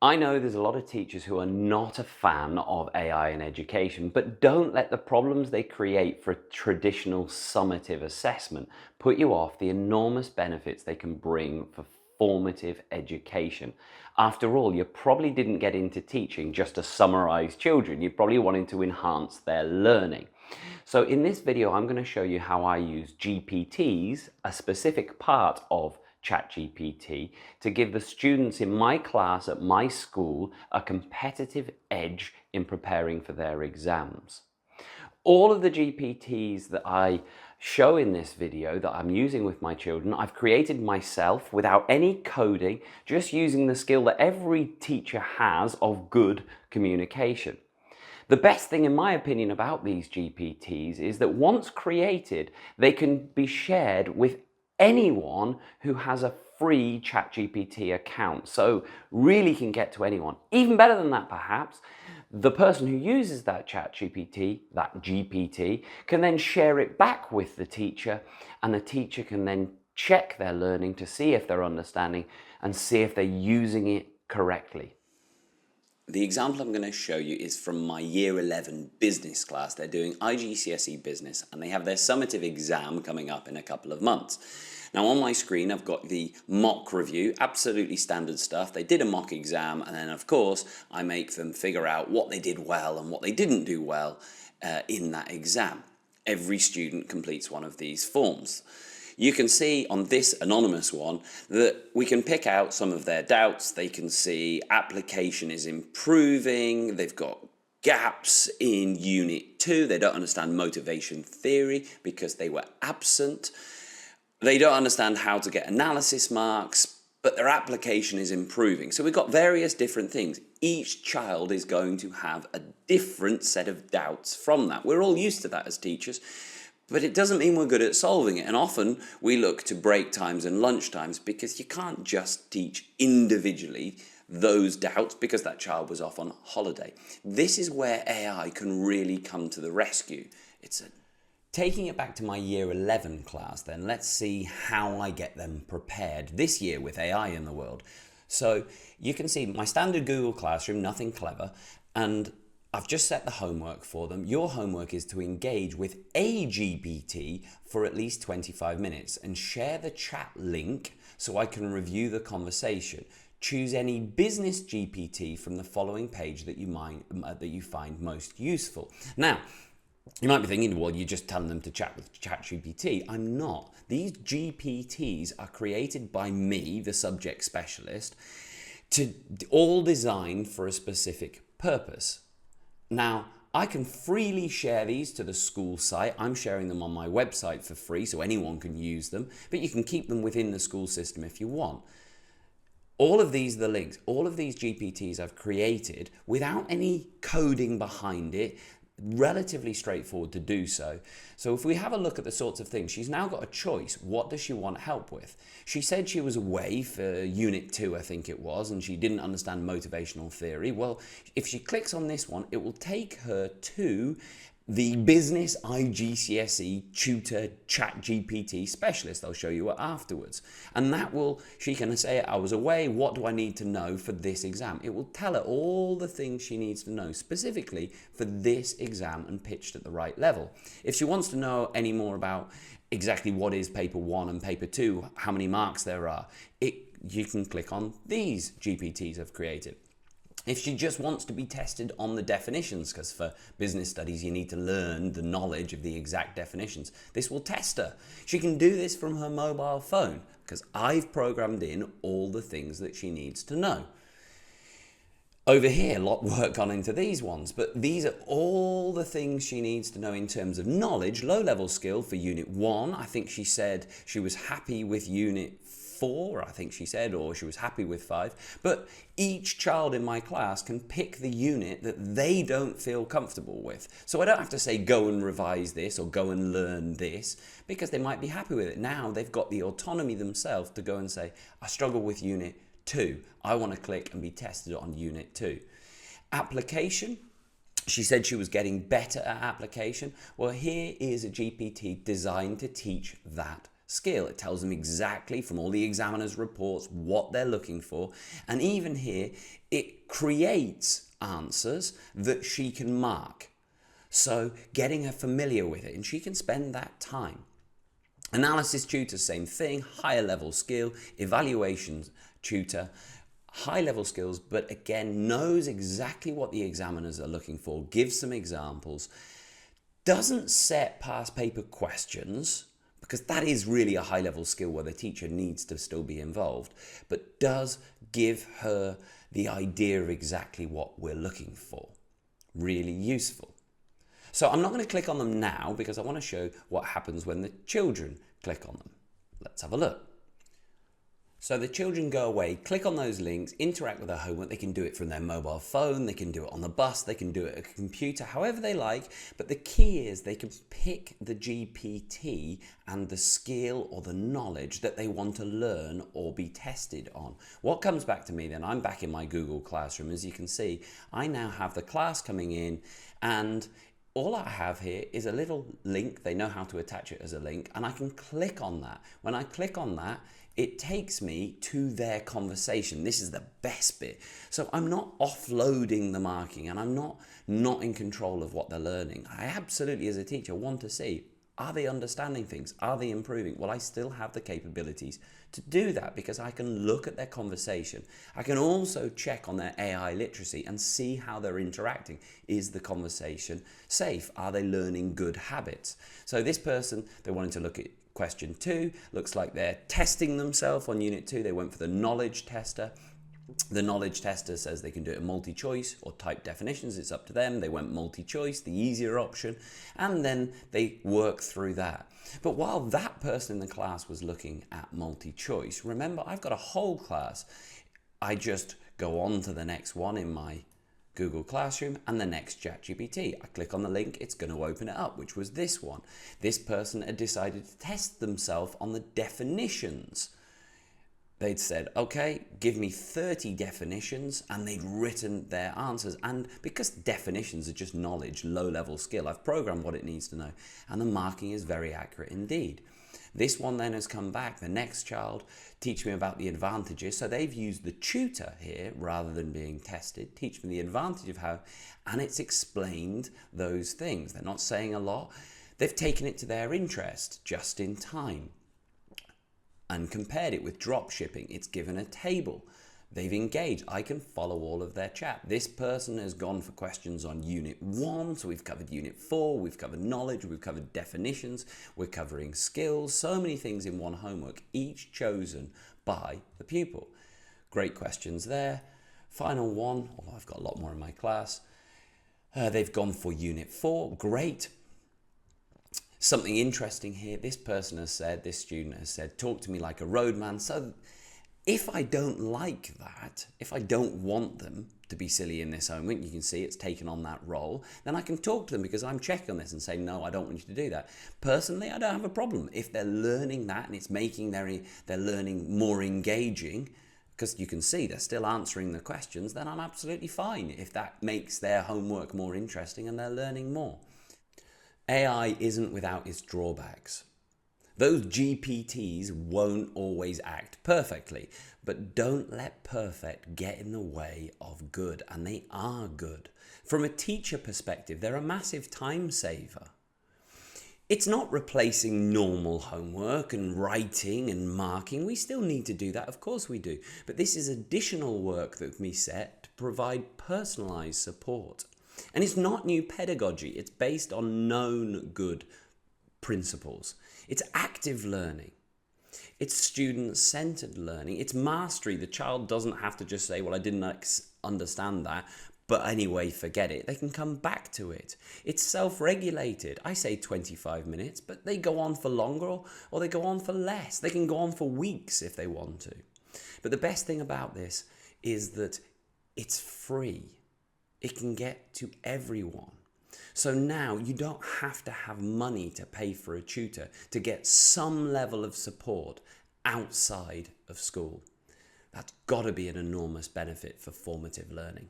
I know there's a lot of teachers who are not a fan of AI in education, but don't let the problems they create for traditional summative assessment put you off the enormous benefits they can bring for formative education. After all, you probably didn't get into teaching just to summarize children. You probably wanted to enhance their learning. So in this video, I'm going to show you how I use GPTs, a specific part of ChatGPT, to give the students in my class at my school a competitive edge in preparing for their exams. All of the GPTs that I show in this video that I'm using with my children, I've created myself without any coding, just using the skill that every teacher has of good communication. The best thing, in my opinion, about these GPTs is that once created, they can be shared with anyone who has a free ChatGPT account. So really can get to anyone. Even better than that, perhaps, the person who uses that ChatGPT, that GPT, can then share it back with the teacher, and the teacher can then check their learning to see if they're understanding and see if they're using it correctly. The example I'm going to show you is from my Year 11 business class. They're doing IGCSE Business and they have their summative exam coming up in a couple of months. Now on my screen I've got the mock review, absolutely standard stuff. They did a mock exam and then of course I make them figure out what they did well and what they didn't do well in that exam. Every student completes one of these forms. You can see on this anonymous one that we can pick out some of their doubts. They can see application is improving. They've got gaps in Unit 2. They don't understand motivation theory because they were absent. They don't understand how to get analysis marks, but their application is improving. So we've got various different things. Each child is going to have a different set of doubts from that. We're all used to that as teachers. But it doesn't mean we're good at solving it. And often we look to break times and lunch times because you can't just teach individually those doubts because that child was off on holiday. This is where AI can really come to the rescue. Taking it back to my Year 11 class then, let's see how I get them prepared this year with AI in the world. So you can see my standard Google Classroom, nothing clever, and I've just set the homework for them. Your homework is to engage with a GPT for at least 25 minutes and share the chat link so I can review the conversation. Choose any business GPT from the following page that you find most useful. Now, you might be thinking, well, you're just telling them to chat with ChatGPT. I'm not. These GPTs are created by me, the subject specialist, all designed for a specific purpose. Now, I can freely share these to the school site. I'm sharing them on my website for free so anyone can use them, but you can keep them within the school system if you want. All of these are the links. All of these GPTs I've created without any coding behind it. Relatively straightforward to do so. So if we have a look at the sorts of things, she's now got a choice. What does she want help with? She said she was away for Unit 2, I think it was, and she didn't understand motivational theory. Well, if she clicks on this one, it will take her to the business IGCSE tutor ChatGPT specialist. I'll show you it afterwards. And she can say, I was away, what do I need to know for this exam? It will tell her all the things she needs to know specifically for this exam and pitched at the right level. If she wants to know any more about exactly what is paper 1 and paper 2, how many marks there are, you can click on these GPTs I've created. If she just wants to be tested on the definitions, because for business studies you need to learn the knowledge of the exact definitions, this will test her. She can do this from her mobile phone because I've programmed in all the things that she needs to know. Over here, a lot of work gone into these ones, but these are all the things she needs to know in terms of knowledge, low-level skill for Unit 1. I think she said she was happy with Unit 4, I think she said, or she was happy with 5. But each child in my class can pick the unit that they don't feel comfortable with. So I don't have to say, go and revise this or go and learn this, because they might be happy with it. Now they've got the autonomy themselves to go and say, I struggle with Unit 2. I want to click and be tested on Unit 2. Application. She said she was getting better at application. Well, here is a GPT designed to teach that skill. It tells them exactly from all the examiner's reports what they're looking for. And even here, it creates answers that she can mark. So getting her familiar with it, and she can spend that time. Analysis tutor, same thing, higher level skill. Evaluations tutor, high level skills, but again, knows exactly what the examiners are looking for, gives some examples, doesn't set past paper questions, because that is really a high level skill where the teacher needs to still be involved, but does give her the idea of exactly what we're looking for. Really useful. So I'm not going to click on them now because I want to show what happens when the children click on them. Let's have a look. So the children go away, click on those links, interact with their homework. They can do it from their mobile phone, they can do it on the bus, they can do it at a computer, however they like. But the key is they can pick the GPT and the skill or the knowledge that they want to learn or be tested on. What comes back to me then, I'm back in my Google Classroom. As you can see, I now have the class coming in, and all I have here is a little link. They know how to attach it as a link, and I can click on that. When I click on that, it takes me to their conversation. This is the best bit. So I'm not offloading the marking, and I'm not in control of what they're learning. I absolutely, as a teacher, want to see, are they understanding things? Are they improving? Well, I still have the capabilities to do that because I can look at their conversation. I can also check on their AI literacy and see how they're interacting. Is the conversation safe? Are they learning good habits? So this person, they wanted to look at question 2. Looks like they're testing themselves on unit 2. They went for the knowledge tester. The knowledge tester says they can do it in multi-choice or type definitions. It's up to them. They went multi-choice, the easier option, and then they work through that. But while that person in the class was looking at multi-choice, remember, I've got a whole class. I just go on to the next one in my Google Classroom and the next ChatGPT. I click on the link, it's going to open it up, which was this one. This person had decided to test themselves on the definitions. They'd said, okay, give me 30 definitions, and they'd written their answers. And because definitions are just knowledge, low-level skill, I've programmed what it needs to know, and the marking is very accurate indeed. This one then has come back, the next child, teach me about the advantages. So they've used the tutor here rather than being tested, teach me the advantage of how, and it's explained those things. They're not saying a lot. They've taken it to their interest just in time and compared it with drop shipping. It's given a table. They've engaged. I can follow all of their chat. This person has gone for questions on Unit 1, so we've covered Unit 4, we've covered knowledge, we've covered definitions, we're covering skills, so many things in one homework, each chosen by the pupil. Great questions there. Final one, although I've got a lot more in my class. They've gone for Unit 4, great. Something interesting here, this person has said, this student has said, talk to me like a roadman. So if I don't like that, if I don't want them to be silly in this homework, you can see it's taken on that role, then I can talk to them because I'm checking on this and say, no, I don't want you to do that. Personally, I don't have a problem. If they're learning that and it's making their learning more engaging, because you can see they're still answering the questions, then I'm absolutely fine if that makes their homework more interesting and they're learning more. AI isn't without its drawbacks. Those GPTs won't always act perfectly, but don't let perfect get in the way of good, and they are good. From a teacher perspective, they're a massive time saver. It's not replacing normal homework and writing and marking. We still need to do that, of course we do, but this is additional work that can be set to provide personalised support. And it's not new pedagogy, it's based on known good principles. It's active learning. It's student-centered learning. It's mastery. The child doesn't have to just say, well, I didn't understand that, but anyway, forget it. They can come back to it. It's self-regulated. I say 25 minutes, but they go on for longer or they go on for less. They can go on for weeks if they want to. But the best thing about this is that it's free. It can get to everyone. So now you don't have to have money to pay for a tutor to get some level of support outside of school. That's got to be an enormous benefit for formative learning.